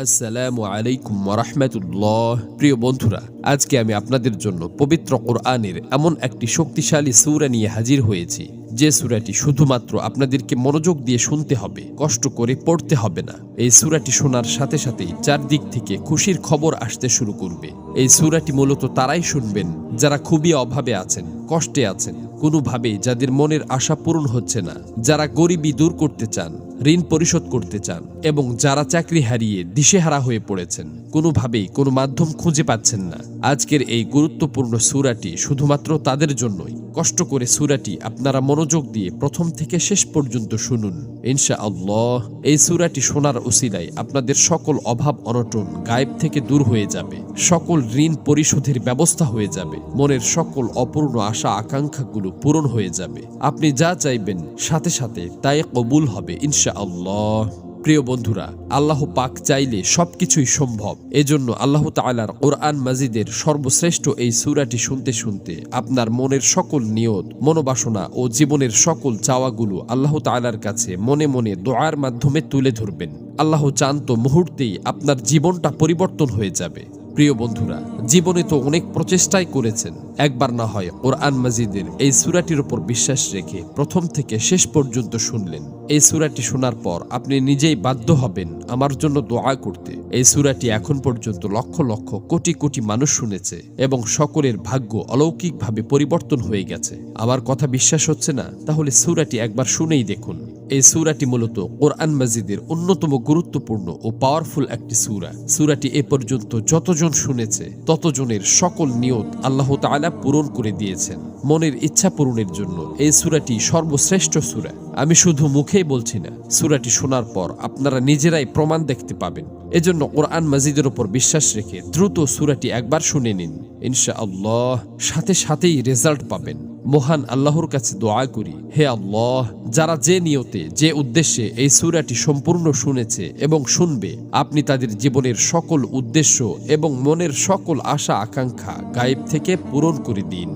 আসসালামু আলাইকুম ওয়া রাহমাতুল্লাহ। প্রিয় বন্ধুরা, আজকে আমি আপনাদের জন্য পবিত্র কোরআনের এমন একটি শক্তিশালী সূরা নিয়ে হাজির হয়েছি, যে সূরাটি শুধুমাত্র আপনাদেরকে মনোযোগ দিয়ে শুনতে হবে, কষ্ট করে পড়তে হবে না। এই সূরাটি শোনার সাথে সাথেই চারদিক থেকে খুশির খবর আসতে শুরু করবে। এই সূরাটি মূলত তারাই শুনবেন যারা খুবই অভাবে আছেন, কষ্টে আছেন, কোনোভাবেই যাদের মনের আশা পূরণ হচ্ছে না, যারা গরিবি দূর করতে চান, ঋণ পরিশোধ করতে চান, এবং যারা চাকরি হারিয়ে দিশেহারা হয়ে পড়েছেন, কোনোভাবেই কোনো মাধ্যম খুঁজে পাচ্ছেন না। আজকের এই গুরুত্বপূর্ণ সূরাটি শুধুমাত্র তাদের জন্যই। কষ্ট করে সূরাটি আপনারা মনোযোগ দিয়ে প্রথম থেকে শেষ পর্যন্ত শুনুন। ইনশাআল্লাহ এই সূরাটি শোনার উসিলায় আপনাদের সকল অভাব অনটন গায়েব থেকে দূর হয়ে যাবে, সকল ঋণ পরিশোধের ব্যবস্থা হয়ে যাবে, মনের সকল অপূর্ণ আশা আকাঙ্ক্ষাগুলো পূরণ হয়ে যাবে। আপনি যা চাইবেন সাথে সাথে তাই কবুল হবে ইনশাআল্লাহ। প্রিয় বন্ধুরা, আল্লাহ পাক চাইলে সবকিছুই সম্ভব। এজন্য আল্লাহ তাআলার কোরআন মাজিদের সর্বশ্রেষ্ঠ এই সূরাটি শুনতে শুনতে আপনার মনের সকল নিয়ত, মনোবাসনা ও জীবনের সকল চাওয়াগুলো আল্লাহ তাআলার কাছে মনে মনে দোয়ার মাধ্যমে তুলে ধরবেন। আল্লাহ চান তো মুহূর্তেই আপনার জীবনটা পরিবর্তন হয়ে যাবে। প্রিয় বন্ধুরা, জীবনে তো অনেক প্রচেষ্টাই করেছেন, একবার না হয় কোরআন মাজিদের এই সূরাটির উপর বিশ্বাস রেখে প্রথম থেকে শেষ পর্যন্ত শুনলেন। এই সূরাটি শোনার পর আপনি নিজেই বাধ্য হবেন আমার জন্য দোয়া করতে। এই সূরাটি এখন পর্যন্ত লক্ষ লক্ষ কোটি কোটি মানুষ শুনেছে এবং সকলের ভাগ্য অলৌকিকভাবে পরিবর্তন হয়ে গেছে। আমার কথা বিশ্বাস হচ্ছে না? তাহলে সূরাটি একবার শুনেই দেখুন। এই সূরাটি মূলত কোরআন মাজিদের অন্যতম গুরুত্বপূর্ণ ও পাওয়ারফুল একটি সূরা। সূরাটি এ পর্যন্ত যতজন শুনেছে ততজনের সকল নিয়ত আল্লাহ তাআলা পূরণ করে দিয়েছেন। মনের ইচ্ছা পূরণের জন্য এই সূরাটি সর্বশ্রেষ্ঠ সূরা। আমি শুধু মুখেই বলছি না, সূরাটি শোনার পর আপনারা নিজেরাই প্রমাণ দেখতে পাবেন। এজন্য কোরআন মাজিদের উপর বিশ্বাস রেখে দ্রুত সূরাটি একবার শুনে নিন। ইনশাআল্লাহ সাথে সাথেই রেজাল্ট পাবেন। মহান আল্লাহর কাছে দোয়া করি, হে আল্লাহ, যারা যে নিয়তে, যে উদ্দেশ্যে এই সূরাটি সম্পূর্ণ শুনেছে এবং শুনবে, আপনি তাদের জীবনের সকল উদ্দেশ্য এবং মনের সকল আশা আকাঙ্ক্ষা গায়েব থেকে পূরণ করে দিন।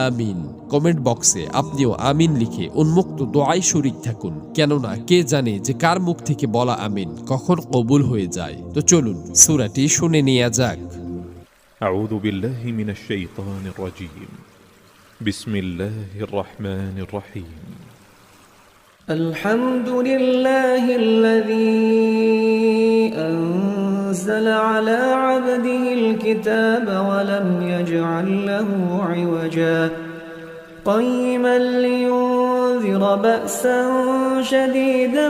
আমিন। কমেন্ট বক্সে আপনিও আমিন লিখে উন্মুক্ত দোয়ায় শরীক থাকুন, কেননা কে জানে যে কার মুখ থেকে বলা আমিন কখন কবুল হয়ে যায়। তো চলুন সূরাটি শুনে নেওয়া যাক। أعوذ بالله من الشيطان الرجيم. بسم الله الرحمن الرحيم. الحمد لله الذي أنزل على عبده الكتاب ولم يجعل له عوجا قيما لينذر بأسا شديدا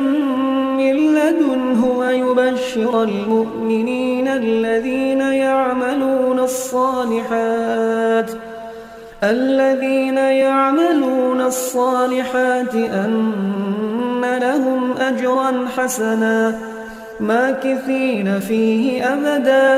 من لدنه ويبشر المؤمنين الذين يعملون الصالحات أن لهم أجرا حسنا ماكثين فيه أبدا